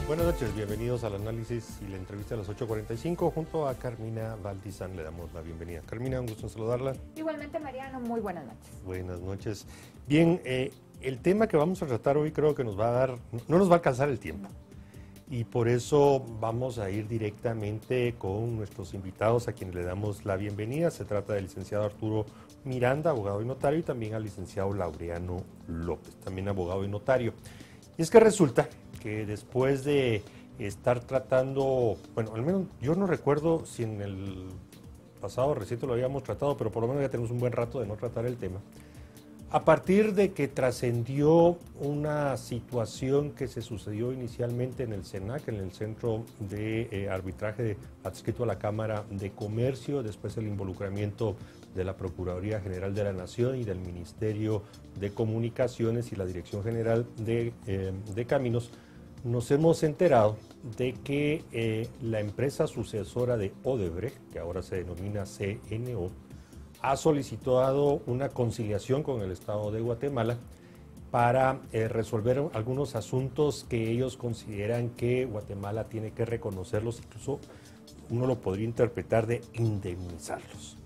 Buenas noches, bienvenidos al análisis y la entrevista de las 8:45 junto a Carmina Valdizán. Le damos la bienvenida. Carmina, un gusto en saludarla. Igualmente, Mariano, muy buenas noches. Buenas noches. Bien, el tema que vamos a tratar hoy creo que no nos va a alcanzar el tiempo. Y por eso vamos a ir directamente con nuestros invitados a quienes le damos la bienvenida. Se trata del licenciado Arturo Miranda, abogado y notario, y también al licenciado Laureano López, también abogado y notario. Y es que resulta que después de estar tratando, bueno, al menos yo no recuerdo si en el pasado reciente lo habíamos tratado, pero por lo menos ya tenemos un buen rato de no tratar el tema. A partir de que trascendió una situación que se sucedió inicialmente en el CENAC, en el Centro de Arbitraje adscrito a la Cámara de Comercio, después el involucramiento de la Procuraduría General de la Nación y del Ministerio de Comunicaciones y la Dirección General de Caminos, nos hemos enterado de que la empresa sucesora de Odebrecht, que ahora se denomina CNO, ha solicitado una conciliación con el Estado de Guatemala para resolver algunos asuntos que ellos consideran que Guatemala tiene que reconocerlos, incluso uno lo podría interpretar de indemnizarlos.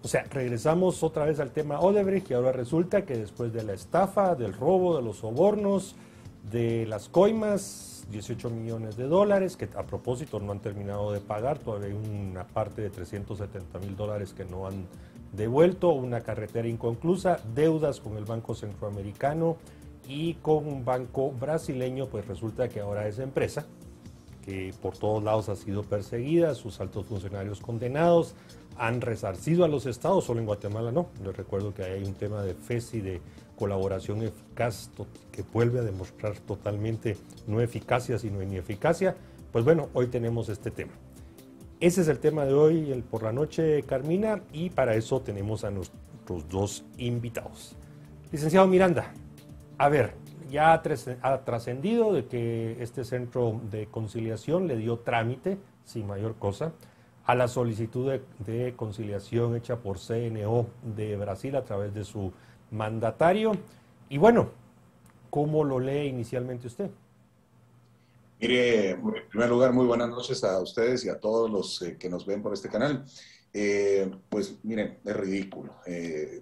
O sea, regresamos otra vez al tema Odebrecht y ahora resulta que después de la estafa, del robo, de los sobornos, de las coimas, 18 millones de dólares, que a propósito no han terminado de pagar, todavía hay una parte de 370,000 dólares que no han devuelto, una carretera inconclusa, deudas con el Banco Centroamericano y con un banco brasileño, pues resulta que ahora esa empresa, que por todos lados ha sido perseguida, sus altos funcionarios condenados, han resarcido a los estados, solo en Guatemala no. Les recuerdo que hay un tema de FESI, de colaboración eficaz, que vuelve a demostrar totalmente no eficacia, sino ineficacia. Pues bueno, hoy tenemos este tema. Ese es el tema de hoy, el por la noche, Carmina, y para eso tenemos a nuestros dos invitados. Licenciado Miranda, a ver, ya ha trascendido de que este centro de conciliación le dio trámite, sin mayor cosa, a la solicitud de conciliación hecha por CNO de Brasil a través de su mandatario. Y bueno, ¿cómo lo lee inicialmente usted? Mire, en primer lugar, muy buenas noches a ustedes y a todos los que nos ven por este canal. Pues miren, es ridículo.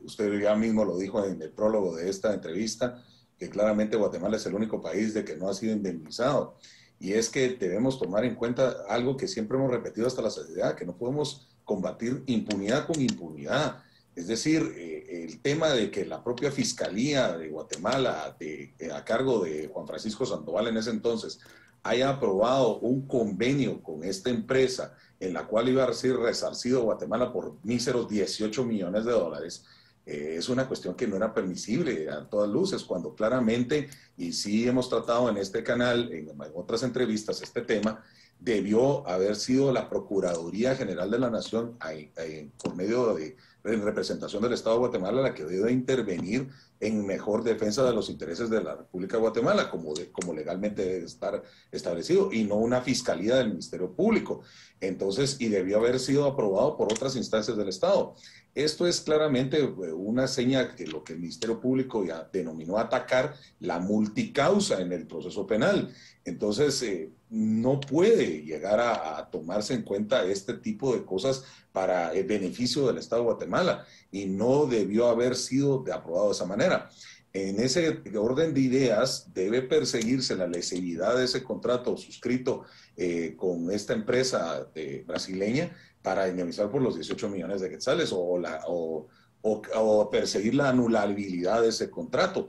Usted ya mismo lo dijo en el prólogo de esta entrevista, que claramente Guatemala es el único país de que no ha sido indemnizado. Y es que debemos tomar en cuenta algo que siempre hemos repetido hasta la saciedad, que no podemos combatir impunidad con impunidad. Es decir, el tema de que la propia Fiscalía de Guatemala, a cargo de Juan Francisco Sandoval en ese entonces, haya aprobado un convenio con esta empresa en la cual iba a ser resarcido Guatemala por míseros 18 millones de dólares, es una cuestión que no era permisible a todas luces, cuando claramente, y sí hemos tratado en este canal, en otras entrevistas, este tema, debió haber sido la Procuraduría General de la Nación, por medio de en representación del Estado de Guatemala, la que debe intervenir en mejor defensa de los intereses de la República de Guatemala, como legalmente debe estar establecido, y no una fiscalía del Ministerio Público. Entonces, y debió haber sido aprobado por otras instancias del Estado. Esto es claramente una seña de lo que el Ministerio Público ya denominó atacar la multicausa en el proceso penal. Entonces, no puede llegar a tomarse en cuenta este tipo de cosas para el beneficio del Estado de Guatemala y no debió haber sido aprobado de esa manera. En ese orden de ideas debe perseguirse la lesividad de ese contrato suscrito con esta empresa brasileña para indemnizar por los 18 millones de quetzales o perseguir la anulabilidad de ese contrato.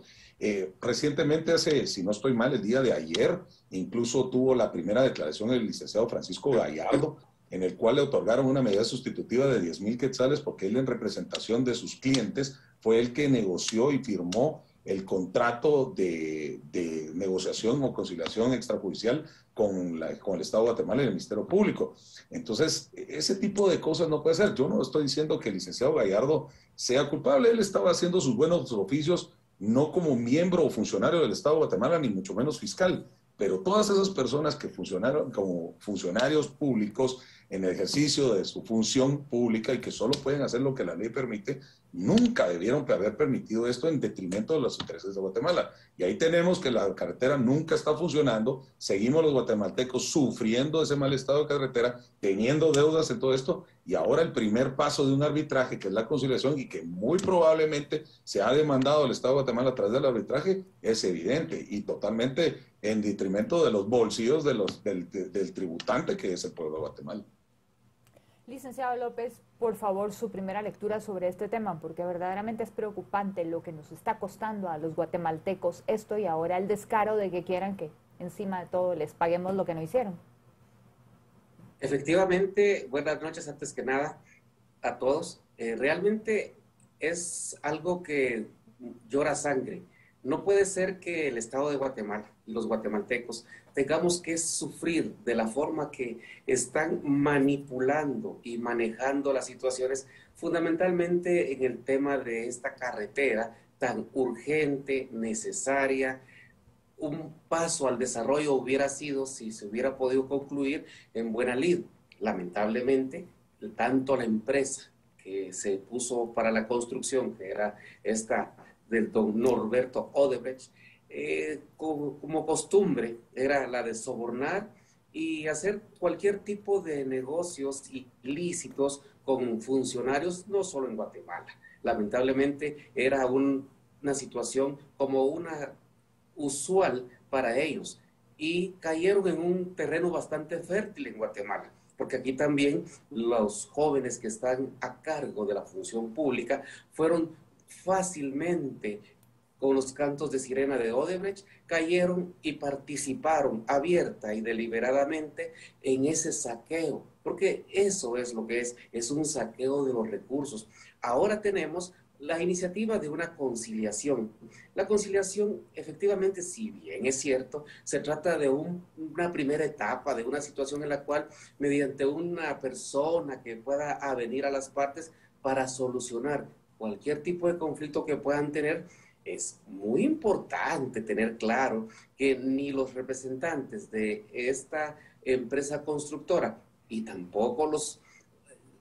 Recientemente, si no estoy mal, el día de ayer, incluso tuvo la primera declaración el licenciado Francisco Gallardo, en el cual le otorgaron una medida sustitutiva de 10,000 quetzales porque él, en representación de sus clientes, fue el que negoció y firmó el contrato de negociación o conciliación extrajudicial con el Estado de Guatemala y el Ministerio Público. Entonces, ese tipo de cosas no puede ser. Yo no estoy diciendo que el licenciado Gallardo sea culpable, él estaba haciendo sus buenos oficios, no como miembro o funcionario del Estado de Guatemala, ni mucho menos fiscal, pero todas esas personas que funcionaron como funcionarios públicos en el ejercicio de su función pública y que solo pueden hacer lo que la ley permite, nunca debieron haber permitido esto en detrimento de los intereses de Guatemala. Y ahí tenemos que la carretera nunca está funcionando, seguimos los guatemaltecos sufriendo ese mal estado de carretera, teniendo deudas en todo esto, y ahora el primer paso de un arbitraje, que es la conciliación, y que muy probablemente se ha demandado al Estado de Guatemala a través del arbitraje, es evidente y totalmente en detrimento de los bolsillos del tributante que es el pueblo de Guatemala. Licenciado López, por favor, su primera lectura sobre este tema, porque verdaderamente es preocupante lo que nos está costando a los guatemaltecos esto y ahora el descaro de que quieran que encima de todo les paguemos lo que no hicieron. Efectivamente, buenas noches antes que nada a todos. Realmente es algo que llora sangre. No puede ser que el Estado de Guatemala y los guatemaltecos tengamos que sufrir de la forma que están manipulando y manejando las situaciones, fundamentalmente en el tema de esta carretera tan urgente, necesaria. Un paso al desarrollo hubiera sido si se hubiera podido concluir en buena lid. Lamentablemente, tanto la empresa que se puso para la construcción, que era esta del don Norberto Odebrecht, como costumbre, era la de sobornar y hacer cualquier tipo de negocios ilícitos con funcionarios, no solo en Guatemala. Lamentablemente era una situación como una usual para ellos y cayeron en un terreno bastante fértil en Guatemala, porque aquí también los jóvenes que están a cargo de la función pública fueron fácilmente, con los cantos de sirena de Odebrecht, cayeron y participaron abierta y deliberadamente en ese saqueo, porque eso es lo que es un saqueo de los recursos. Ahora tenemos la iniciativa de una conciliación. La conciliación, efectivamente, si bien es cierto, se trata de una primera etapa, de una situación en la cual, mediante una persona que pueda avenir a las partes para solucionar cualquier tipo de conflicto que puedan tener, es muy importante tener claro que ni los representantes de esta empresa constructora y tampoco los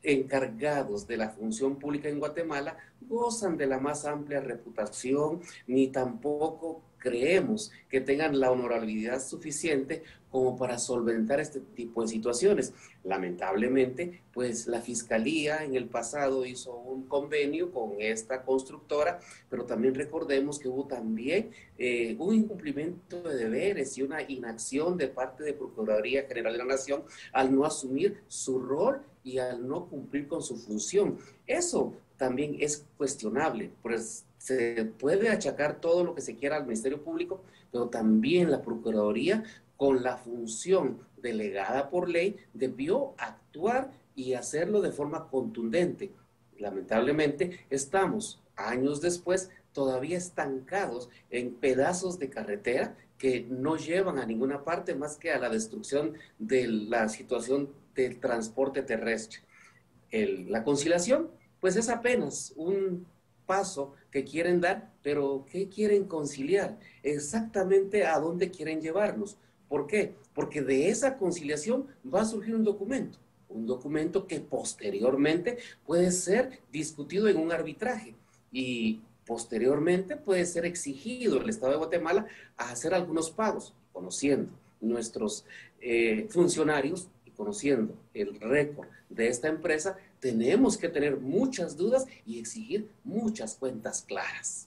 encargados de la función pública en Guatemala gozan de la más amplia reputación, ni tampoco creemos que tengan la honorabilidad suficiente como para solventar este tipo de situaciones. Lamentablemente, pues la Fiscalía en el pasado hizo un convenio con esta constructora, pero también recordemos que hubo también un incumplimiento de deberes y una inacción de parte de Procuraduría General de la Nación al no asumir su rol y al no cumplir con su función. Eso también es cuestionable, pues se puede achacar todo lo que se quiera al Ministerio Público, pero también la Procuraduría, con la función delegada por ley, debió actuar y hacerlo de forma contundente. Lamentablemente, estamos años después todavía estancados en pedazos de carretera que no llevan a ninguna parte más que a la destrucción de la situación del transporte terrestre. La conciliación, pues es apenas un paso que quieren dar, pero ¿qué quieren conciliar? Exactamente a dónde quieren llevarnos. ¿Por qué? Porque de esa conciliación va a surgir un documento que posteriormente puede ser discutido en un arbitraje y posteriormente puede ser exigido el Estado de Guatemala a hacer algunos pagos, conociendo nuestros funcionarios y conociendo el récord de esta empresa. Tenemos que tener muchas dudas y exigir muchas cuentas claras.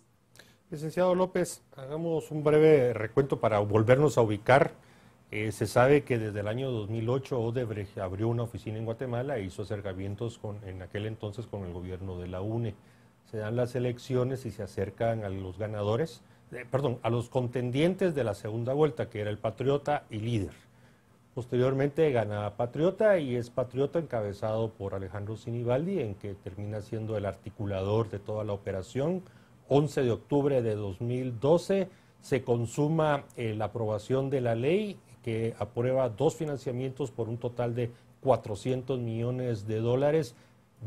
Licenciado López, hagamos un breve recuento para volvernos a ubicar. Se sabe que desde el año 2008 Odebrecht abrió una oficina en Guatemala e hizo acercamientos en aquel entonces con el gobierno de la UNE. Se dan las elecciones y se acercan a los ganadores, a los contendientes de la segunda vuelta, que era el Patriota y Líder. Posteriormente gana Patriota y es Patriota encabezado por Alejandro Sinibaldi, en que termina siendo el articulador de toda la operación. 11 de octubre de 2012 se consuma la aprobación de la ley que aprueba 2 financiamientos por un total de $400 millones,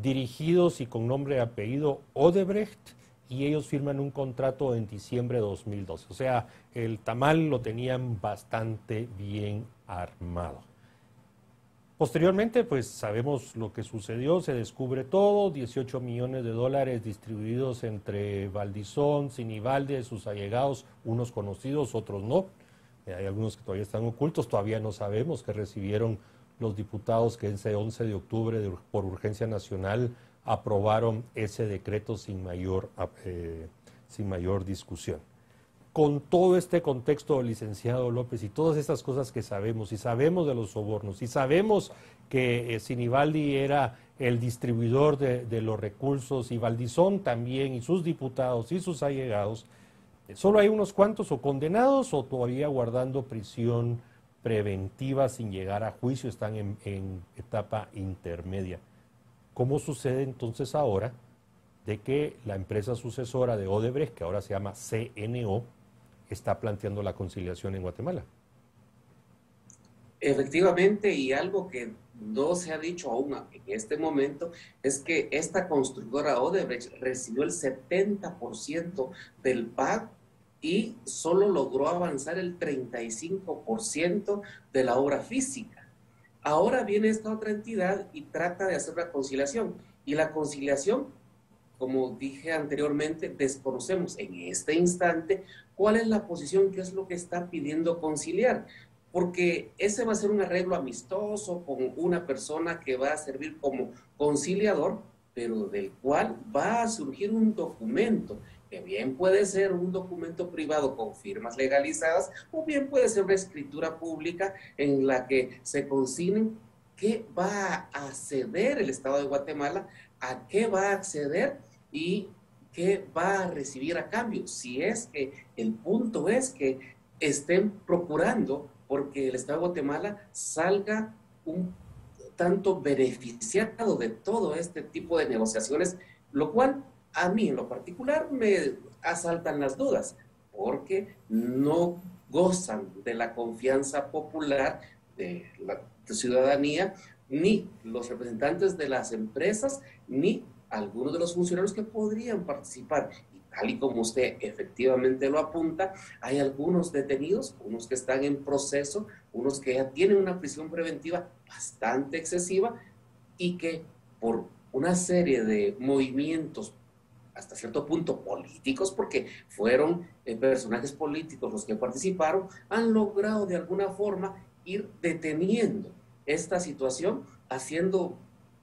dirigidos y con nombre y apellido Odebrecht, y ellos firman un contrato en diciembre de 2012. O sea, el tamal lo tenían bastante bien armado. Posteriormente, pues sabemos lo que sucedió, se descubre todo, 18 millones de dólares distribuidos entre Valdizón, Sinibaldi, sus allegados, unos conocidos, otros no. Hay algunos que todavía están ocultos, todavía no sabemos qué recibieron los diputados que ese 11 de octubre por urgencia nacional aprobaron ese decreto sin mayor discusión. Con todo este contexto, licenciado López, y todas estas cosas que sabemos, y sabemos de los sobornos, y sabemos que Sinibaldi era el distribuidor de los recursos, y Valdizón también, y sus diputados, y sus allegados, ¿solo hay unos cuantos o condenados o todavía guardando prisión preventiva sin llegar a juicio? Están en etapa intermedia. ¿Cómo sucede entonces ahora de que la empresa sucesora de Odebrecht, que ahora se llama CNO, está planteando la conciliación en Guatemala? Efectivamente, y algo que no se ha dicho aún en este momento, es que esta constructora Odebrecht recibió el 70% del pago y solo logró avanzar el 35% de la obra física. Ahora viene esta otra entidad y trata de hacer una conciliación. Y la conciliación, como dije anteriormente, desconocemos en este instante cuál es la posición, qué es lo que está pidiendo conciliar, porque ese va a ser un arreglo amistoso con una persona que va a servir como conciliador, pero del cual va a surgir un documento, que bien puede ser un documento privado con firmas legalizadas, o bien puede ser una escritura pública en la que se consignen qué va a ceder el Estado de Guatemala, a qué va a acceder y qué va a recibir a cambio. Si es que el punto es que estén procurando porque el Estado de Guatemala salga un tanto beneficiado de todo este tipo de negociaciones, lo cual a mí en lo particular me asaltan las dudas, porque no gozan de la confianza popular de la ciudadanía, ni los representantes de las empresas, ni algunos de los funcionarios que podrían participar. Y tal y como usted efectivamente lo apunta, hay algunos detenidos, unos que están en proceso, unos que ya tienen una prisión preventiva bastante excesiva y que por una serie de movimientos hasta cierto punto políticos, porque fueron personajes políticos los que participaron, han logrado de alguna forma ir deteniendo esta situación, haciendo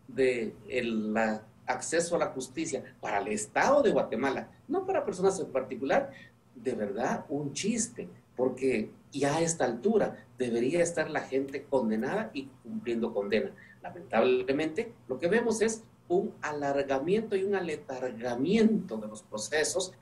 de la acceso a la justicia para el Estado de Guatemala, no para personas en particular, de verdad un chiste, porque ya a esta altura debería estar la gente condenada y cumpliendo condena. Lamentablemente, lo que vemos es un alargamiento y un aletargamiento de los procesos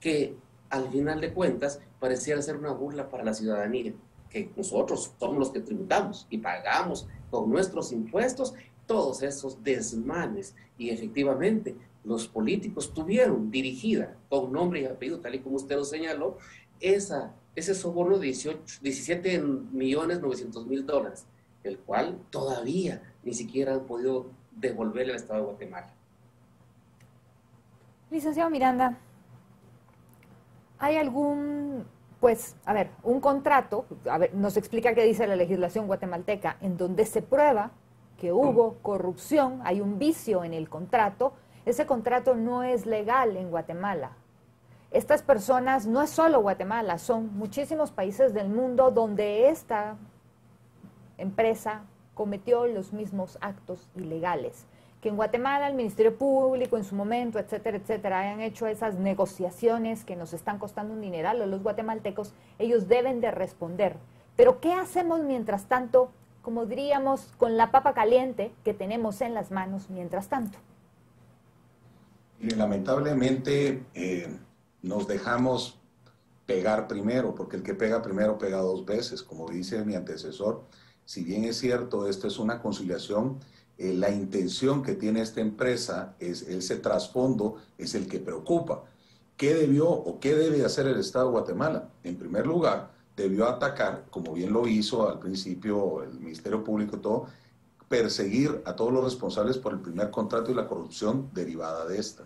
que al final de cuentas pareciera ser una burla para la ciudadanía, que nosotros somos los que tributamos y pagamos con nuestros impuestos todos esos desmanes, y efectivamente los políticos tuvieron dirigida con nombre y apellido, tal y como usted lo señaló, ese soborno de 17.900.000 dólares, el cual todavía ni siquiera han podido devolverle al Estado de Guatemala. Licenciado Miranda, ¿hay algún, un contrato, nos explica qué dice la legislación guatemalteca, en donde se prueba que hubo corrupción, hay un vicio en el contrato? Ese contrato no es legal en Guatemala. Estas personas, no es solo Guatemala, son muchísimos países del mundo donde esta empresa cometió los mismos actos ilegales. Que en Guatemala el Ministerio Público en su momento, etcétera, etcétera, hayan hecho esas negociaciones que nos están costando un dineral a los guatemaltecos, ellos deben de responder. Pero ¿qué hacemos mientras tanto, como diríamos, con la papa caliente que tenemos en las manos mientras tanto? Y lamentablemente nos dejamos pegar primero, porque el que pega primero pega dos veces, como dice mi antecesor. Si bien es cierto, esto es una conciliación, la intención que tiene esta empresa, ese trasfondo, es el que preocupa. ¿Qué debió o qué debe hacer el Estado de Guatemala? En primer lugar, debió atacar, como bien lo hizo al principio el Ministerio Público y todo, perseguir a todos los responsables por el primer contrato y la corrupción derivada de esta.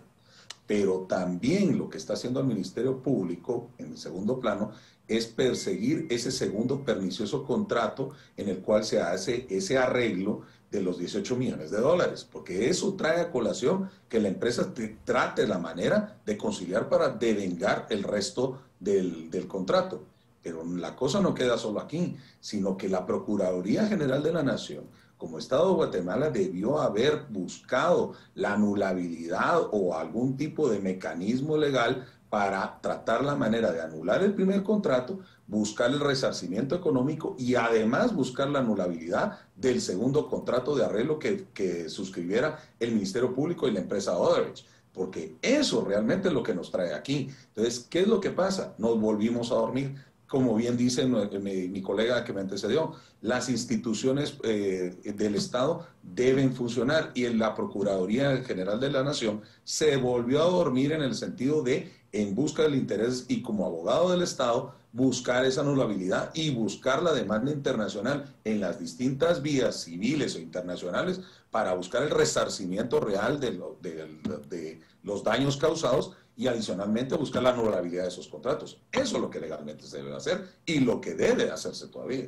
pero también lo que está haciendo el Ministerio Público en el segundo plano es perseguir ese segundo pernicioso contrato en el cual se hace ese arreglo de los 18 millones de dólares, porque eso trae a colación que la empresa trate la manera de conciliar para devengar el resto del contrato. Pero la cosa no queda solo aquí, sino que la Procuraduría General de la Nación, como Estado de Guatemala, debió haber buscado la anulabilidad o algún tipo de mecanismo legal para tratar la manera de anular el primer contrato, buscar el resarcimiento económico y además buscar la anulabilidad del segundo contrato de arreglo que suscribiera el Ministerio Público y la empresa Odebrecht, porque eso realmente es lo que nos trae aquí. Entonces, ¿qué es lo que pasa? Nos volvimos a dormir. Como bien dice mi colega que me antecedió, las instituciones del Estado deben funcionar y en la Procuraduría General de la Nación se volvió a dormir en el sentido de, en busca del interés y como abogado del Estado, buscar esa anulabilidad y buscar la demanda internacional en las distintas vías civiles o internacionales para buscar el resarcimiento real de los daños causados y adicionalmente buscar la anulabilidad de esos contratos. Eso es lo que legalmente se debe hacer y lo que debe hacerse todavía.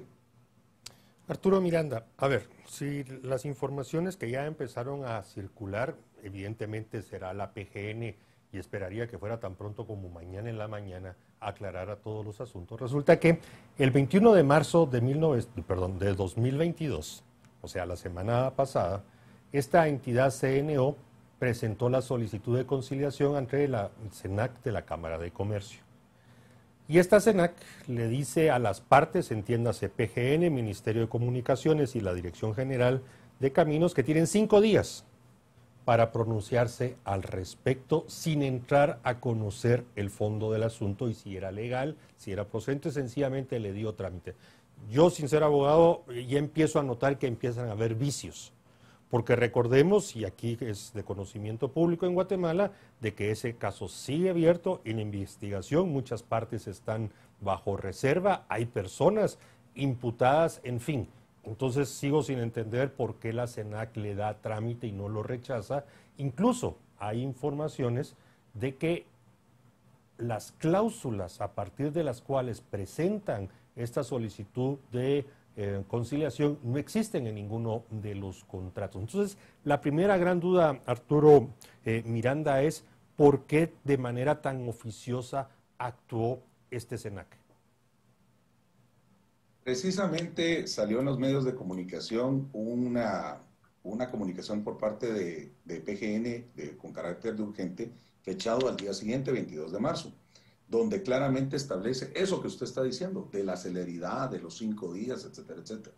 Arturo Miranda, a ver, si las informaciones que ya empezaron a circular, evidentemente será la PGN y esperaría que fuera tan pronto como mañana en la mañana aclarara todos los asuntos. Resulta que el 21 de marzo de 2022, o sea, la semana pasada, esta entidad CNO presentó la solicitud de conciliación ante la CENAC de la Cámara de Comercio. Y esta CENAC le dice a las partes, entiéndase PGN, Ministerio de Comunicaciones y la Dirección General de Caminos, que tienen 5 días para pronunciarse al respecto sin entrar a conocer el fondo del asunto y si era legal, si era procedente, sencillamente le dio trámite. Yo, sin ser abogado, ya empiezo a notar que empiezan a haber vicios. Porque recordemos, y aquí es de conocimiento público en Guatemala, de que ese caso sigue abierto en investigación, muchas partes están bajo reserva, hay personas imputadas, en fin. Entonces sigo sin entender por qué la CENAC le da trámite y no lo rechaza. Incluso hay informaciones de que las cláusulas a partir de las cuales presentan esta solicitud de conciliación no existen en ninguno de los contratos. Entonces, la primera gran duda, Arturo Miranda, es ¿por qué de manera tan oficiosa actuó este CENAC? Precisamente salió en los medios de comunicación una comunicación por parte de PGN con carácter de urgente, fechado al día siguiente, 22 de marzo. Donde claramente establece eso que usted está diciendo, de la celeridad, de los 5 días, etcétera, etcétera.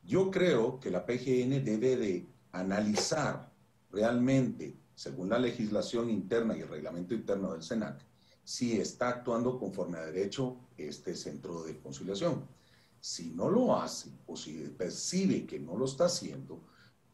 Yo creo que la PGN debe de analizar realmente, según la legislación interna y el reglamento interno del CENAC, si está actuando conforme a derecho este centro de conciliación. Si no lo hace o si percibe que no lo está haciendo,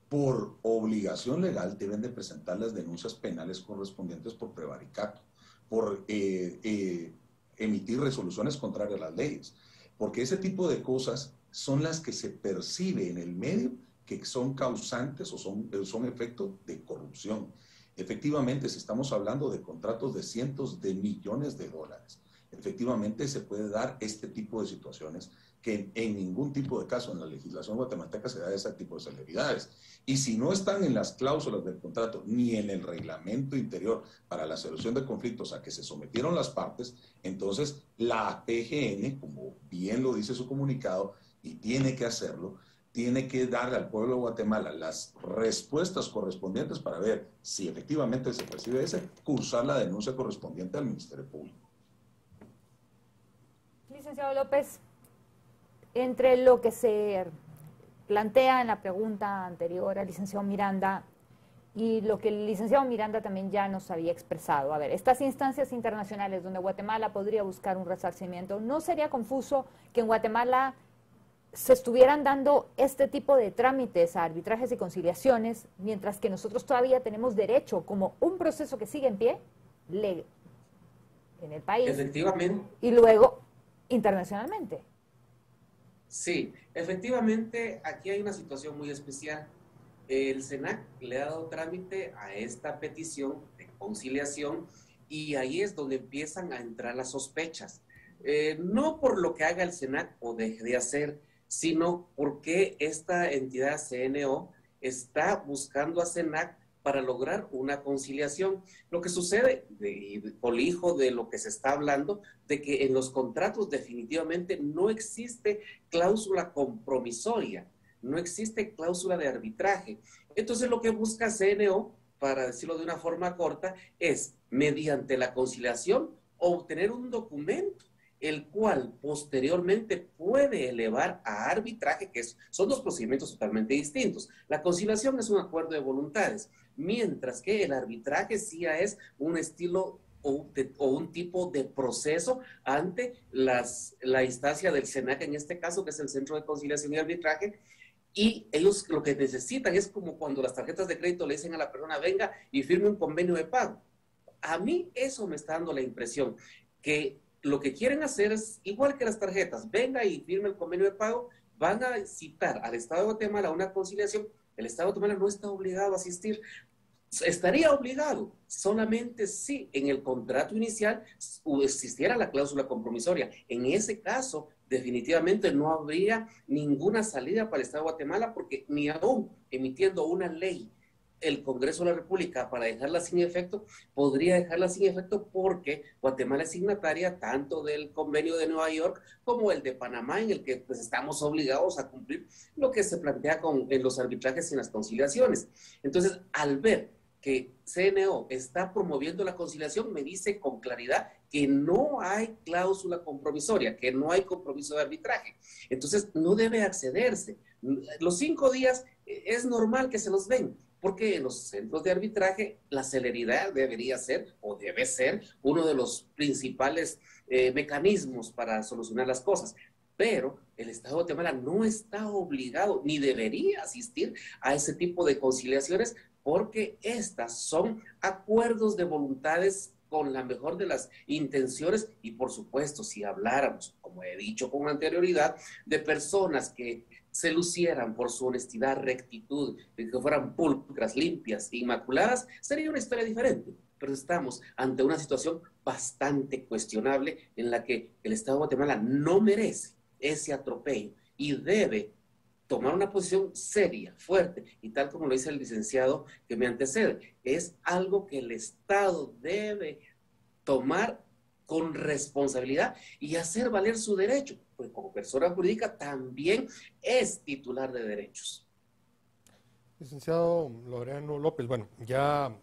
por obligación legal deben de presentar las denuncias penales correspondientes por prevaricato, por emitir resoluciones contrarias a las leyes, porque ese tipo de cosas son las que se percibe en el medio que son causantes o son efectos de corrupción. Efectivamente, si estamos hablando de contratos de cientos de millones de dólares, efectivamente se puede dar este tipo de situaciones que en ningún tipo de caso en la legislación guatemalteca se da ese tipo de celeridades. Y si no están en las cláusulas del contrato ni en el reglamento interior para la solución de conflictos a que se sometieron las partes, entonces la PGN, como bien lo dice su comunicado, y tiene que hacerlo, tiene que darle al pueblo de Guatemala las respuestas correspondientes para ver si efectivamente se percibe cursar la denuncia correspondiente al Ministerio Público. Licenciado López, entre lo que se plantea en la pregunta anterior al licenciado Miranda y lo que el licenciado Miranda también ya nos había expresado, a ver, estas instancias internacionales donde Guatemala podría buscar un resarcimiento, ¿no sería confuso que en Guatemala se estuvieran dando este tipo de trámites a arbitrajes y conciliaciones, mientras que nosotros todavía tenemos derecho, como un proceso que sigue en pie, en el país? Efectivamente. Y luego, internacionalmente. Sí, efectivamente, aquí hay una situación muy especial. El SENAC le ha dado trámite a esta petición de conciliación y ahí es donde empiezan a entrar las sospechas. No por lo que haga el SENAC o deje de hacer, sino porque esta entidad CNO está buscando a SENAC para lograr una conciliación. Lo que sucede, colijo de lo que se está hablando, de que en los contratos definitivamente no existe cláusula compromisoria, no existe cláusula de arbitraje. Entonces lo que busca CNO, para decirlo de una forma corta, es mediante la conciliación obtener un documento el cual posteriormente puede elevar a arbitraje, que son dos procedimientos totalmente distintos. La conciliación es un acuerdo de voluntades, mientras que el arbitraje sí es un estilo o un tipo de proceso ante la instancia del SENAC, en este caso, que es el Centro de Conciliación y Arbitraje, y ellos lo que necesitan es como cuando las tarjetas de crédito le dicen a la persona, venga y firme un convenio de pago. A mí eso me está dando la impresión que lo que quieren hacer es, igual que las tarjetas, venga y firme el convenio de pago, van a citar al Estado de Guatemala a una conciliación. El Estado de Guatemala no está obligado a asistir. Estaría obligado solamente si en el contrato inicial existiera la cláusula compromisoria. En ese caso, definitivamente no habría ninguna salida para el Estado de Guatemala, porque ni aún emitiendo una ley el Congreso de la República para dejarla sin efecto, podría dejarla sin efecto porque Guatemala es signataria tanto del convenio de Nueva York como el de Panamá, en el que pues estamos obligados a cumplir lo que se plantea en los arbitrajes y en las conciliaciones. Entonces, al ver que CNO está promoviendo la conciliación, me dice con claridad que no hay cláusula compromisoria, que no hay compromiso de arbitraje. Entonces, no debe accederse. Los 5 días es normal que se los den, porque en los centros de arbitraje la celeridad debería ser o debe ser uno de los principales mecanismos para solucionar las cosas. Pero el Estado de Guatemala no está obligado ni debería asistir a ese tipo de conciliaciones, porque estas son acuerdos de voluntades con la mejor de las intenciones y, por supuesto, si habláramos, como he dicho con anterioridad, de personas que se lucieran por su honestidad, rectitud, que fueran pulcras, limpias, inmaculadas, sería una historia diferente. Pero estamos ante una situación bastante cuestionable en la que el Estado de Guatemala no merece ese atropello y debe tomar una posición seria, fuerte, y tal como lo dice el licenciado que me antecede, es algo que el Estado debe tomar con responsabilidad y hacer valer su derecho, pues como persona jurídica también es titular de derechos. Licenciado Laureano López, bueno, ya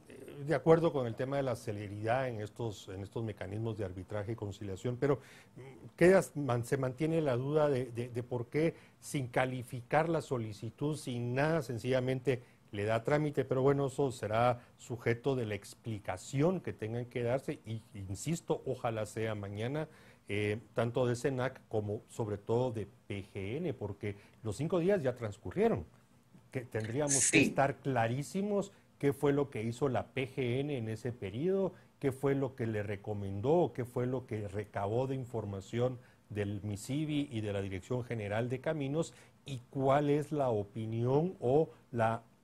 de acuerdo con el tema de la celeridad en estos mecanismos de arbitraje y conciliación, pero se mantiene la duda de por qué sin calificar la solicitud, sin nada, sencillamente le da trámite, pero bueno, eso será sujeto de la explicación que tengan que darse y, insisto, ojalá sea mañana, tanto de SENAC como sobre todo de PGN, porque los 5 días ya transcurrieron. Que tendríamos que estar clarísimos qué fue lo que hizo la PGN en ese periodo, qué fue lo que le recomendó, qué fue lo que recabó de información del MISIBI y de la Dirección General de Caminos y cuál es la opinión o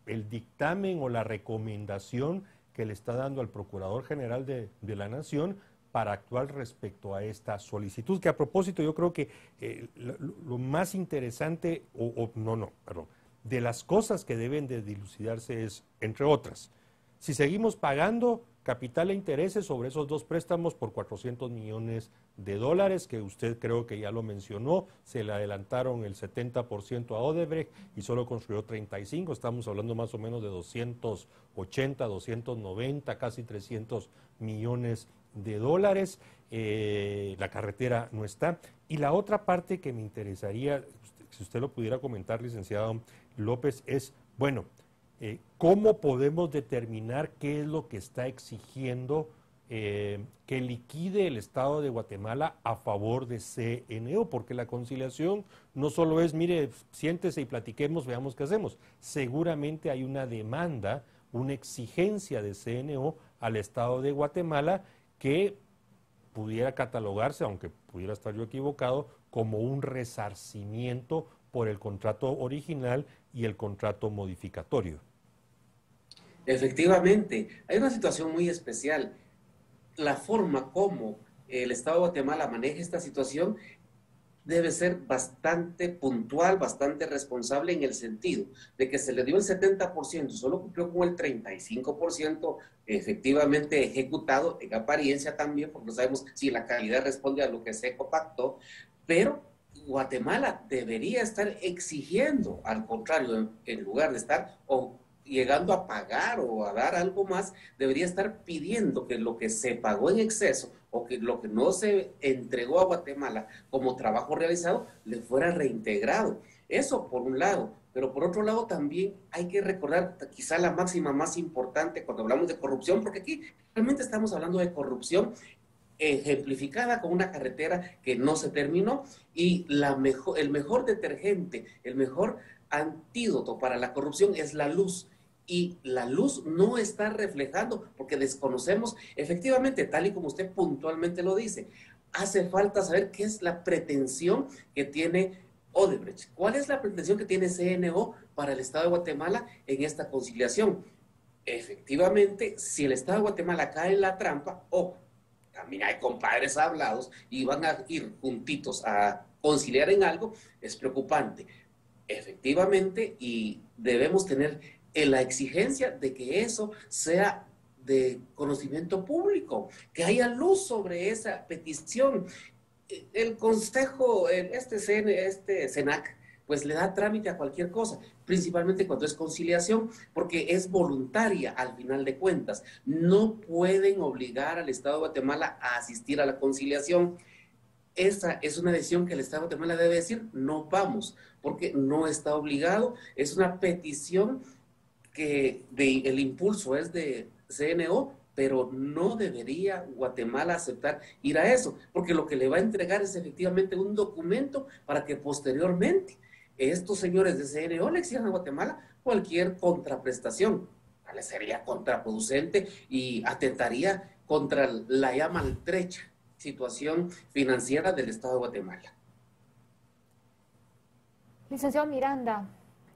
el dictamen o la recomendación que le está dando al Procurador General de la Nación para actuar respecto a esta solicitud, que a propósito yo creo que lo más interesante, de las cosas que deben de dilucidarse es, entre otras, si seguimos pagando capital e intereses sobre esos 2 préstamos por $400 millones, que usted creo que ya lo mencionó, se le adelantaron el 70% a Odebrecht y solo construyó 35, estamos hablando más o menos de 280, 290, casi $300 millones. La carretera no está. Y la otra parte que me interesaría, si usted lo pudiera comentar, licenciado López, es, bueno, ¿cómo podemos determinar qué es lo que está exigiendo que liquide el Estado de Guatemala a favor de CNO? Porque la conciliación no solo es, mire, siéntese y platiquemos, veamos qué hacemos. Seguramente hay una demanda, una exigencia de CNO al Estado de Guatemala que pudiera catalogarse, aunque pudiera estar yo equivocado, como un resarcimiento por el contrato original y el contrato modificatorio. Efectivamente, hay una situación muy especial. La forma como el Estado de Guatemala maneja esta situación debe ser bastante puntual, bastante responsable en el sentido de que se le dio el 70%, solo cumplió con el 35% efectivamente ejecutado, en apariencia también, porque no sabemos si la calidad responde a lo que se pactó, pero Guatemala debería estar exigiendo, al contrario, en lugar de estar o llegando a pagar o a dar algo más, debería estar pidiendo que lo que se pagó en exceso o que lo que no se entregó a Guatemala como trabajo realizado le fuera reintegrado. Eso por un lado, pero por otro lado también hay que recordar quizá la máxima más importante cuando hablamos de corrupción, porque aquí realmente estamos hablando de corrupción ejemplificada con una carretera que no se terminó y el mejor detergente, el mejor antídoto para la corrupción es la luz. Y la luz no está reflejando porque desconocemos, efectivamente, tal y como usted puntualmente lo dice, hace falta saber qué es la pretensión que tiene Odebrecht. ¿Cuál es la pretensión que tiene CNO para el Estado de Guatemala en esta conciliación? Efectivamente, si el Estado de Guatemala cae en la trampa, o también hay compadres hablados y van a ir juntitos a conciliar en algo, es preocupante. Efectivamente, y debemos tener la exigencia de que eso sea de conocimiento público, que haya luz sobre esa petición. El Consejo, este SENAC, pues le da trámite a cualquier cosa, principalmente cuando es conciliación, porque es voluntaria al final de cuentas. No pueden obligar al Estado de Guatemala a asistir a la conciliación. Esa es una decisión que el Estado de Guatemala debe decir, no vamos, porque no está obligado, es una petición que el impulso es de CNO, pero no debería Guatemala aceptar ir a eso, porque lo que le va a entregar es efectivamente un documento para que posteriormente estos señores de CNO le exijan a Guatemala cualquier contraprestación. Le sería contraproducente y atentaría contra la ya maltrecha situación financiera del Estado de Guatemala. Licenciado Miranda,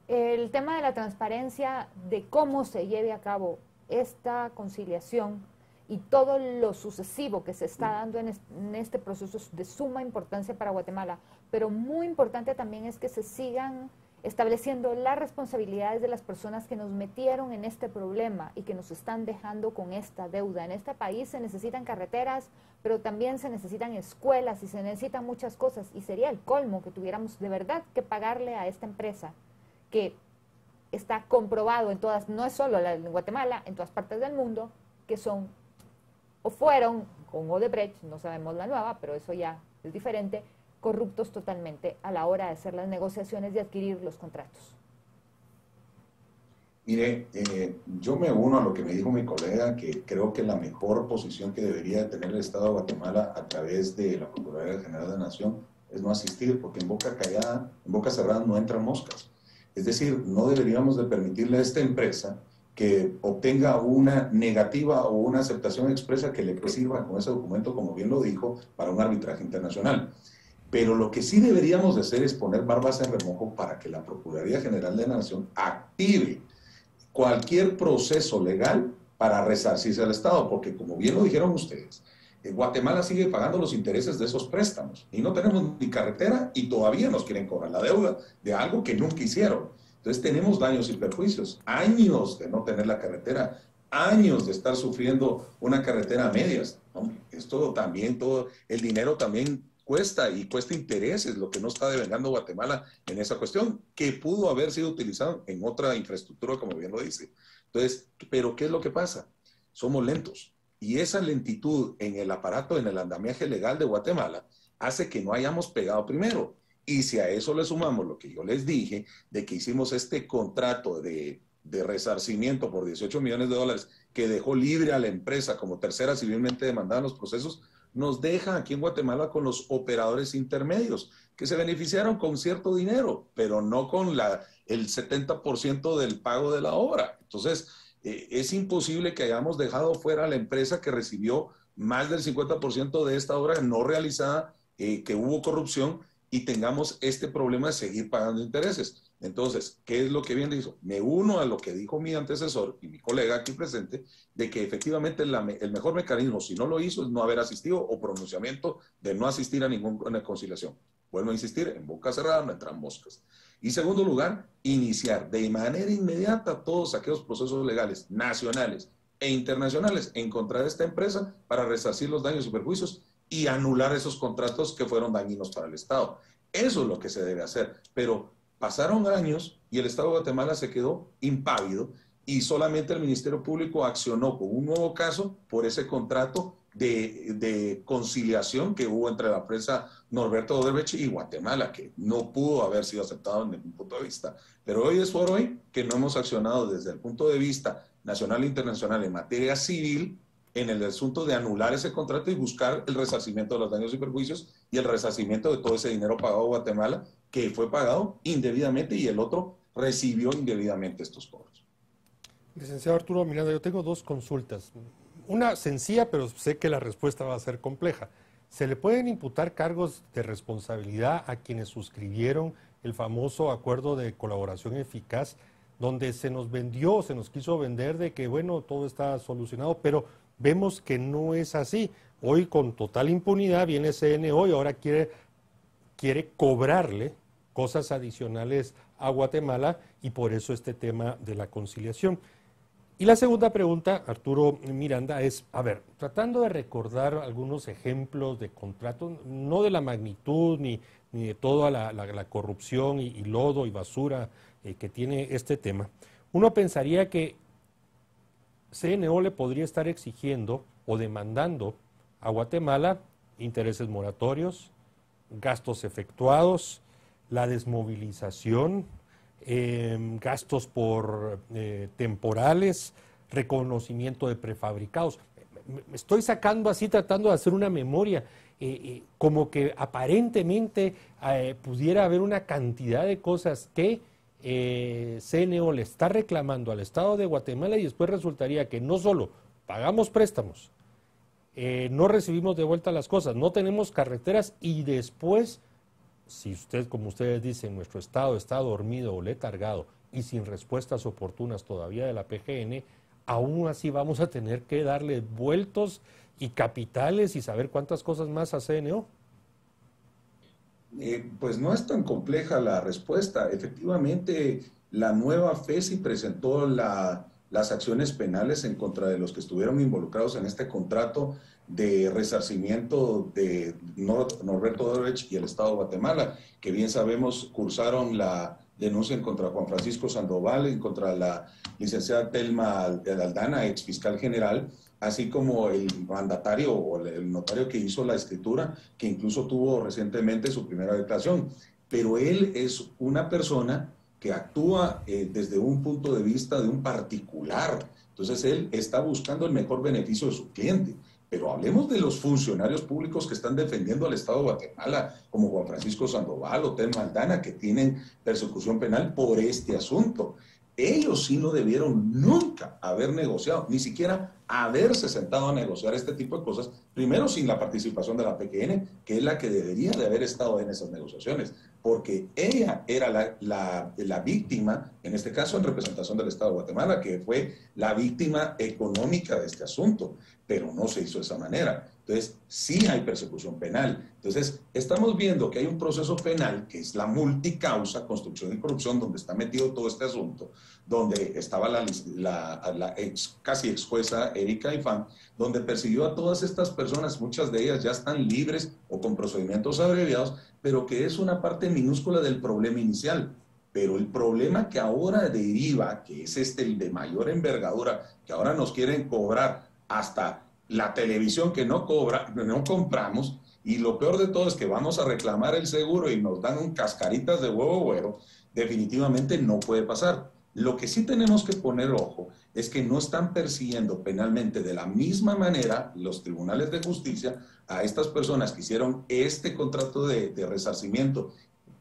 el tema de la transparencia de cómo se lleve a cabo esta conciliación y todo lo sucesivo que se está dando en este proceso es de suma importancia para Guatemala, pero muy importante también es que se sigan estableciendo las responsabilidades de las personas que nos metieron en este problema y que nos están dejando con esta deuda. En este país se necesitan carreteras, pero también se necesitan escuelas y se necesitan muchas cosas, y sería el colmo que tuviéramos de verdad que pagarle a esta empresa que está comprobado en todas, no es solo en Guatemala, en todas partes del mundo, que son o fueron con Odebrecht, no sabemos la nueva, pero eso ya es diferente, corruptos totalmente a la hora de hacer las negociaciones y adquirir los contratos. Mire, yo me uno a lo que me dijo mi colega, que creo que la mejor posición que debería tener el Estado de Guatemala a través de la Procuraduría General de la Nación es no asistir, porque en boca callada, en boca cerrada no entran moscas. Es decir, no deberíamos de permitirle a esta empresa que obtenga una negativa o una aceptación expresa que le sirva con ese documento, como bien lo dijo, para un arbitraje internacional. Pero lo que sí deberíamos de hacer es poner barbas en remojo para que la Procuraduría General de la Nación active cualquier proceso legal para resarcirse al Estado, porque como bien lo dijeron ustedes, Guatemala sigue pagando los intereses de esos préstamos y no tenemos ni carretera y todavía nos quieren cobrar la deuda de algo que nunca hicieron. Entonces tenemos daños y perjuicios, años de no tener la carretera, años de estar sufriendo una carretera a medias. Hombre, esto también, todo el dinero también cuesta y cuesta intereses, lo que no está devengando Guatemala en esa cuestión, que pudo haber sido utilizado en otra infraestructura, como bien lo dice. Entonces, ¿pero qué es lo que pasa? Somos lentos. Y esa lentitud en el aparato, en el andamiaje legal de Guatemala, hace que no hayamos pegado primero. Y si a eso le sumamos lo que yo les dije, de que hicimos este contrato de resarcimiento por 18 millones de dólares que dejó libre a la empresa como tercera civilmente demandada en los procesos, nos deja aquí en Guatemala con los operadores intermedios, que se beneficiaron con cierto dinero, pero no con el 70% del pago de la obra. Entonces, es imposible que hayamos dejado fuera a la empresa que recibió más del 50% de esta obra no realizada, que hubo corrupción, y tengamos este problema de seguir pagando intereses. Entonces, ¿qué es lo que bien hizo? Me uno a lo que dijo mi antecesor y mi colega aquí presente, de que efectivamente el mejor mecanismo, si no lo hizo, es no haber asistido o pronunciamiento de no asistir a ninguna conciliación. Vuelvo a insistir, en boca cerrada no entran moscas. Y segundo lugar, iniciar de manera inmediata todos aquellos procesos legales nacionales e internacionales en contra de esta empresa para resarcir los daños y perjuicios y anular esos contratos que fueron dañinos para el Estado. Eso es lo que se debe hacer, pero pasaron años y el Estado de Guatemala se quedó impávido y solamente el Ministerio Público accionó con un nuevo caso por ese contrato de conciliación que hubo entre la empresa Norberto Odebrecht y Guatemala, que no pudo haber sido aceptado en ningún punto de vista. Pero hoy es por hoy que no hemos accionado desde el punto de vista nacional e internacional en materia civil en el asunto de anular ese contrato y buscar el resarcimiento de los daños y perjuicios y el resarcimiento de todo ese dinero pagado a Guatemala, que fue pagado indebidamente y el otro recibió indebidamente estos cobros. Licenciado Arturo Miranda, yo tengo dos consultas. Una sencilla, pero sé que la respuesta va a ser compleja. ¿Se le pueden imputar cargos de responsabilidad a quienes suscribieron el famoso acuerdo de colaboración eficaz, donde se nos vendió, se nos quiso vender de que, bueno, todo está solucionado, pero vemos que no es así? Hoy, con total impunidad, viene CNO y ahora quiere cobrarle cosas adicionales a Guatemala, y por eso este tema de la conciliación. Y la segunda pregunta, Arturo Miranda, es, a ver, tratando de recordar algunos ejemplos de contratos, no de la magnitud ni de toda la corrupción y lodo y basura que tiene este tema, uno pensaría que CNO le podría estar exigiendo o demandando a Guatemala intereses moratorios, gastos efectuados, la desmovilización, gastos por temporales, reconocimiento de prefabricados. Me estoy sacando así, tratando de hacer una memoria, como que aparentemente pudiera haber una cantidad de cosas que CNO le está reclamando al Estado de Guatemala, y después resultaría que no solo pagamos préstamos, no recibimos de vuelta las cosas, no tenemos carreteras, y después, si usted, como ustedes dicen, nuestro Estado está dormido o letargado y sin respuestas oportunas todavía de la PGN, aún así vamos a tener que darle vueltos y capitales y saber cuántas cosas más a CNO. Pues no es tan compleja la respuesta. Efectivamente, la nueva FESI presentó las acciones penales en contra de los que estuvieron involucrados en este contrato de resarcimiento de Norberto Odebrecht y el Estado de Guatemala, que bien sabemos cursaron la denuncia en contra de Juan Francisco Sandoval, en contra de la licenciada Telma Aldana, ex fiscal general, así como el mandatario o el notario que hizo la escritura, que incluso tuvo recientemente su primera declaración. Pero él es una persona que actúa desde un punto de vista de un particular. Entonces él está buscando el mejor beneficio de su cliente. Pero hablemos de los funcionarios públicos que están defendiendo al Estado de Guatemala, como Juan Francisco Sandoval o Telma Aldana, que tienen persecución penal por este asunto. Ellos sí no debieron nunca haber negociado, ni siquiera haberse sentado a negociar este tipo de cosas, primero sin la participación de la PGN, que es la que debería de haber estado en esas negociaciones, porque ella era la víctima, en este caso en representación del Estado de Guatemala, que fue la víctima económica de este asunto, pero no se hizo de esa manera. Entonces, sí hay persecución penal. Entonces, estamos viendo que hay un proceso penal que es la multicausa, construcción y corrupción, donde está metido todo este asunto, donde estaba la casi ex jueza Erika Ifán, donde persiguió a todas estas personas, muchas de ellas ya están libres o con procedimientos abreviados, pero que es una parte minúscula del problema inicial. Pero el problema que ahora deriva, que es el de mayor envergadura, que ahora nos quieren cobrar hasta la televisión que no compramos, y lo peor de todo es que vamos a reclamar el seguro y nos dan un cascaritas de huevo güero, definitivamente no puede pasar. Lo que sí tenemos que poner ojo es que no están persiguiendo penalmente de la misma manera los tribunales de justicia a estas personas que hicieron este contrato de resarcimiento,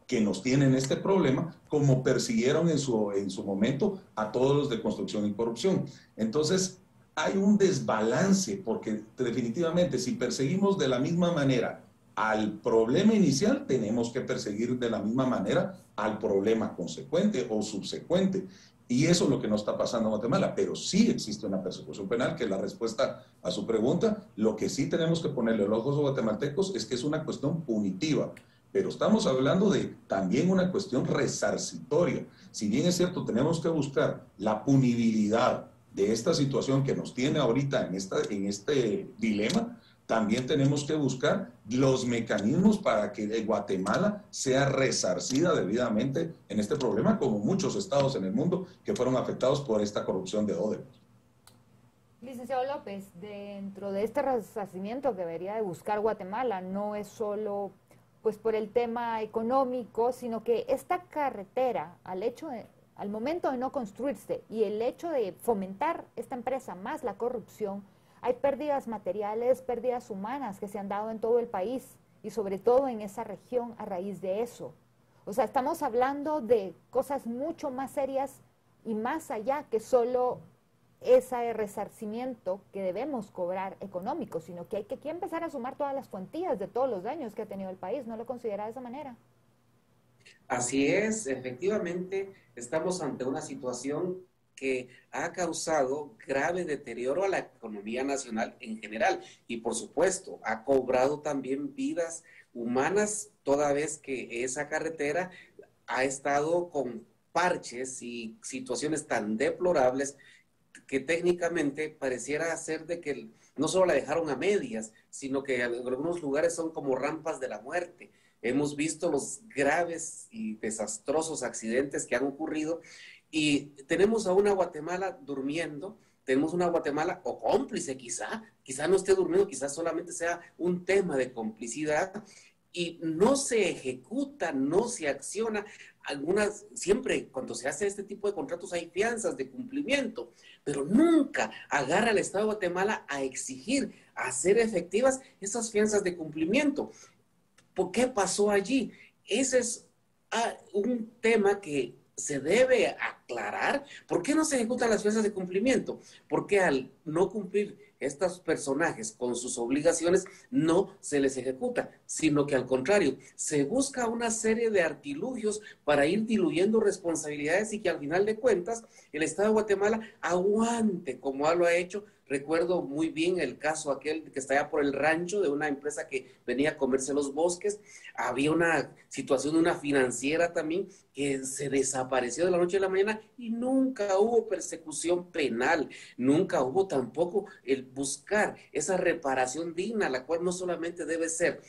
que nos tienen este problema, como persiguieron en su momento a todos los de construcción y corrupción. Entonces, hay un desbalance, porque definitivamente si perseguimos de la misma manera al problema inicial tenemos que perseguir de la misma manera al problema consecuente o subsecuente. Y eso es lo que no está pasando en Guatemala, pero sí existe una persecución penal, que es la respuesta a su pregunta. Lo que sí tenemos que ponerle el ojo a los guatemaltecos es que es una cuestión punitiva, pero estamos hablando de también una cuestión resarcitoria. Si bien es cierto, tenemos que buscar la punibilidad de esta situación que nos tiene ahorita en este dilema, también tenemos que buscar los mecanismos para que Guatemala sea resarcida debidamente en este problema, como muchos estados en el mundo que fueron afectados por esta corrupción de Odebrecht. Licenciado López, dentro de este resarcimiento que debería de buscar Guatemala, no es solo pues por el tema económico, sino que esta carretera, al momento de no construirse y el hecho de fomentar esta empresa más la corrupción, hay pérdidas materiales, pérdidas humanas que se han dado en todo el país y sobre todo en esa región a raíz de eso. O sea, estamos hablando de cosas mucho más serias y más allá que solo ese resarcimiento que debemos cobrar económico, sino que hay que aquí empezar a sumar todas las cuantías de todos los daños que ha tenido el país. ¿No lo considera de esa manera? Así es, efectivamente, estamos ante una situación que ha causado grave deterioro a la economía nacional en general y por supuesto ha cobrado también vidas humanas toda vez que esa carretera ha estado con parches y situaciones tan deplorables que técnicamente pareciera ser de que no solo la dejaron a medias, sino que en algunos lugares son como rampas de la muerte. Hemos visto los graves y desastrosos accidentes que han ocurrido y tenemos a una Guatemala durmiendo, tenemos una Guatemala o cómplice quizá no esté durmiendo, quizás solamente sea un tema de complicidad y no se ejecuta, no se acciona. Siempre cuando se hace este tipo de contratos hay fianzas de cumplimiento, pero nunca agarra el Estado de Guatemala a exigir, a hacer efectivas esas fianzas de cumplimiento. ¿Por qué pasó allí? Ese es un tema que se debe aclarar. ¿Por qué no se ejecutan las fianzas de cumplimiento? Porque al no cumplir estos personajes con sus obligaciones, no se les ejecuta, sino que al contrario, se busca una serie de artilugios para ir diluyendo responsabilidades y que al final de cuentas el Estado de Guatemala aguante como lo ha hecho. Recuerdo muy bien el caso aquel que está allá por el rancho de una empresa que venía a comerse los bosques. Había una situación de una financiera también que se desapareció de la noche a la mañana y nunca hubo persecución penal, nunca hubo tampoco el buscar esa reparación digna, la cual no solamente debe ser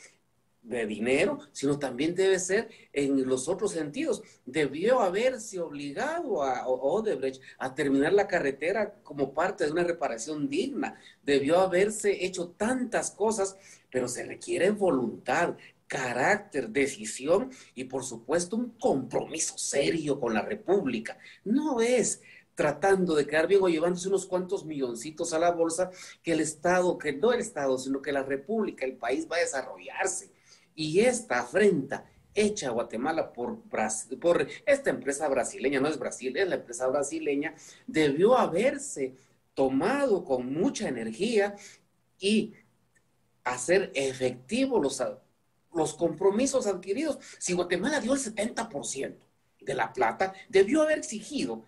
de dinero, sino también debe ser en los otros sentidos. Debió haberse obligado a Odebrecht a terminar la carretera como parte de una reparación digna. Debió haberse hecho tantas cosas, pero se requiere voluntad, carácter, decisión y por supuesto un compromiso serio con la República. No es tratando de quedar bien o llevándose unos cuantos milloncitos a la bolsa que el Estado, que no el Estado, sino que la República, el país va a desarrollarse. Y esta afrenta hecha a Guatemala por esta empresa brasileña, no es Brasil, es la empresa brasileña, debió haberse tomado con mucha energía y hacer efectivos los compromisos adquiridos. Si Guatemala dio el 70% de la plata, debió haber exigido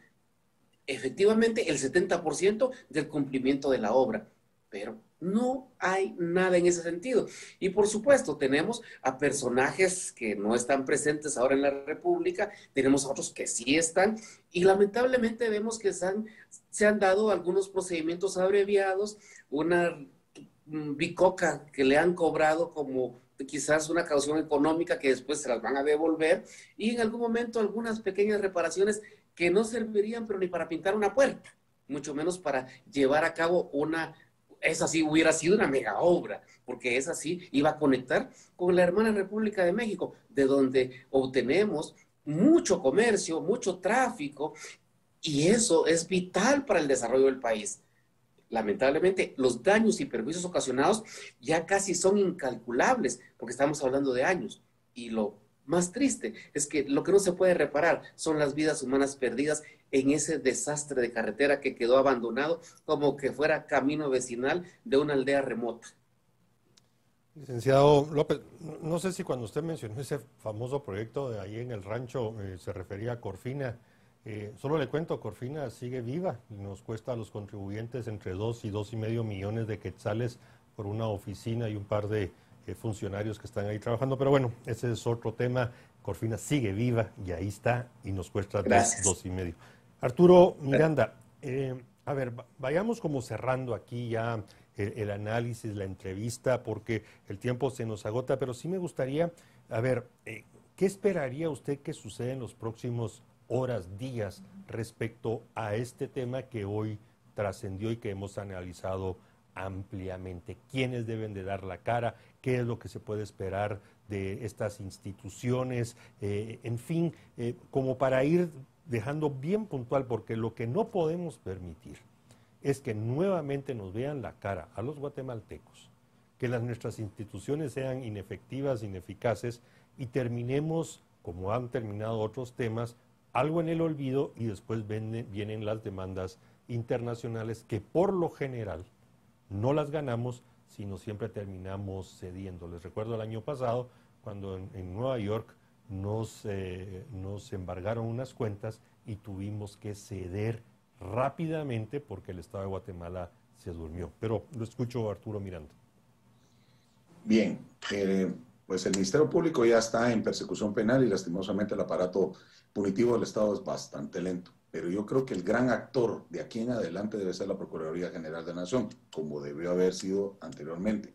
efectivamente el 70% del cumplimiento de la obra, pero no hay nada en ese sentido. Y por supuesto, tenemos a personajes que no están presentes ahora en la República, tenemos a otros que sí están, y lamentablemente vemos que se han dado algunos procedimientos abreviados, una bicoca que le han cobrado como quizás una caución económica que después se las van a devolver, y en algún momento algunas pequeñas reparaciones que no servirían pero ni para pintar una puerta, mucho menos para llevar a cabo esa sí hubiera sido una mega obra, porque esa sí iba a conectar con la hermana República de México, de donde obtenemos mucho comercio, mucho tráfico, y eso es vital para el desarrollo del país. Lamentablemente, los daños y perjuicios ocasionados ya casi son incalculables, porque estamos hablando de años, y lo más triste es que lo que no se puede reparar son las vidas humanas perdidas en ese desastre de carretera que quedó abandonado como que fuera camino vecinal de una aldea remota. Licenciado López, no sé si cuando usted mencionó ese famoso proyecto de ahí en el rancho se refería a Corfina. Solo le cuento, Corfina sigue viva y nos cuesta a los contribuyentes entre 2 y 2,5 millones de quetzales por una oficina y un par de funcionarios que están ahí trabajando. Pero bueno, ese es otro tema. Corfina sigue viva y ahí está y nos cuesta 2,5. Arturo Miranda, a ver, vayamos como cerrando aquí ya el análisis, la entrevista, porque el tiempo se nos agota, pero sí me gustaría, a ver, ¿qué esperaría usted que suceda en los próximos horas, días, respecto a este tema que hoy trascendió y que hemos analizado ampliamente? ¿Quiénes deben de dar la cara? ¿Qué es lo que se puede esperar de estas instituciones? En fin, como para ir dejando bien puntual, porque lo que no podemos permitir es que nuevamente nos vean la cara a los guatemaltecos, que nuestras instituciones sean inefectivas, ineficaces y terminemos, como han terminado otros temas, algo en el olvido y después vienen las demandas internacionales que por lo general no las ganamos, sino siempre terminamos cediendo. Les recuerdo el año pasado cuando en Nueva York nos embargaron unas cuentas y tuvimos que ceder rápidamente porque el Estado de Guatemala se durmió. Pero lo escucho, Arturo Miranda. Bien, pues el Ministerio Público ya está en persecución penal y lastimosamente el aparato punitivo del Estado es bastante lento. Pero yo creo que el gran actor de aquí en adelante debe ser la Procuraduría General de la Nación, como debió haber sido anteriormente.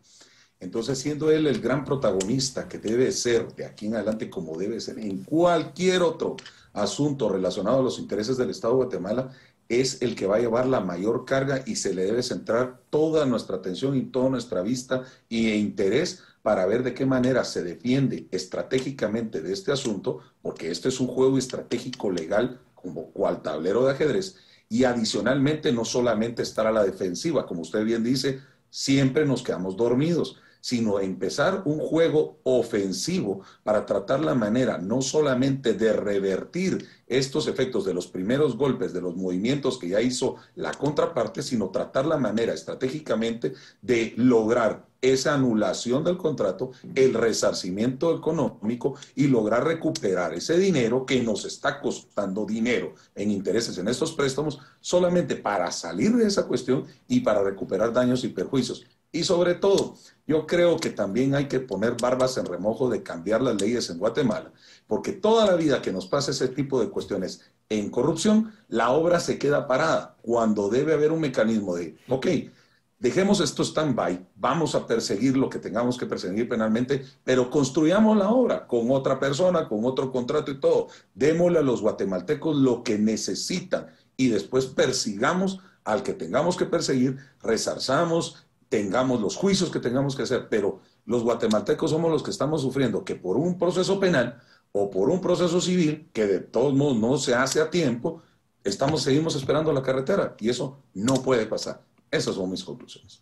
Entonces, siendo él el gran protagonista que debe ser de aquí en adelante, como debe ser en cualquier otro asunto relacionado a los intereses del Estado de Guatemala, es el que va a llevar la mayor carga y se le debe centrar toda nuestra atención y toda nuestra vista e interés para ver de qué manera se defiende estratégicamente de este asunto, porque este es un juego estratégico legal como cual tablero de ajedrez, y adicionalmente no solamente estar a la defensiva, como usted bien dice, siempre nos quedamos dormidos, sino empezar un juego ofensivo para tratar la manera no solamente de revertir estos efectos de los primeros golpes, de los movimientos que ya hizo la contraparte, sino tratar la manera estratégicamente de lograr esa anulación del contrato, el resarcimiento económico y lograr recuperar ese dinero que nos está costando dinero en intereses en estos préstamos, solamente para salir de esa cuestión y para recuperar daños y perjuicios. Y sobre todo, yo creo que también hay que poner barbas en remojo de cambiar las leyes en Guatemala, porque toda la vida que nos pasa ese tipo de cuestiones en corrupción, la obra se queda parada, cuando debe haber un mecanismo de, ok, dejemos esto stand-by, vamos a perseguir lo que tengamos que perseguir penalmente, pero construyamos la obra con otra persona, con otro contrato y todo. Démosle a los guatemaltecos lo que necesitan y después persigamos al que tengamos que perseguir, resarzamos, tengamos los juicios que tengamos que hacer, pero los guatemaltecos somos los que estamos sufriendo que por un proceso penal o por un proceso civil, que de todos modos no se hace a tiempo, seguimos esperando la carretera y eso no puede pasar. Esas son mis conclusiones.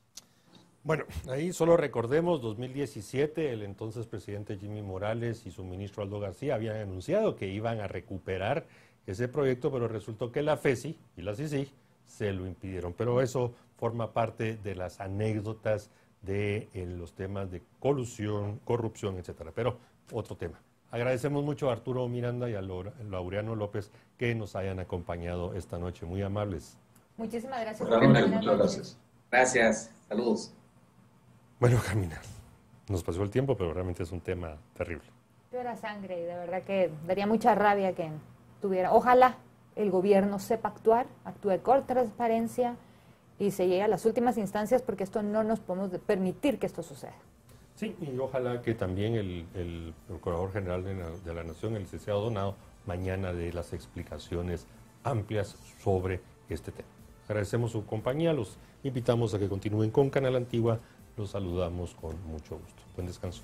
Bueno, ahí solo recordemos, 2017, el entonces presidente Jimmy Morales y su ministro Aldo García habían anunciado que iban a recuperar ese proyecto, pero resultó que la FESI y la CICIG se lo impidieron. Pero eso forma parte de las anécdotas de los temas de colusión, corrupción, etcétera. Pero otro tema. Agradecemos mucho a Arturo Miranda y a Laureano López que nos hayan acompañado esta noche. Muy amables. Muchísimas gracias. Muchas gracias. Gracias. Saludos. Bueno, caminar. Nos pasó el tiempo, pero realmente es un tema terrible. Llora sangre y de verdad que daría mucha rabia que tuviera. Ojalá el gobierno sepa actuar, actúe con transparencia y se llegue a las últimas instancias, porque esto no nos podemos permitir que esto suceda. Sí, y ojalá que también el Procurador General de la Nación, el licenciado Donado, mañana dé las explicaciones amplias sobre este tema. Agradecemos su compañía, los invitamos a que continúen con Canal Antigua, los saludamos con mucho gusto. Buen descanso.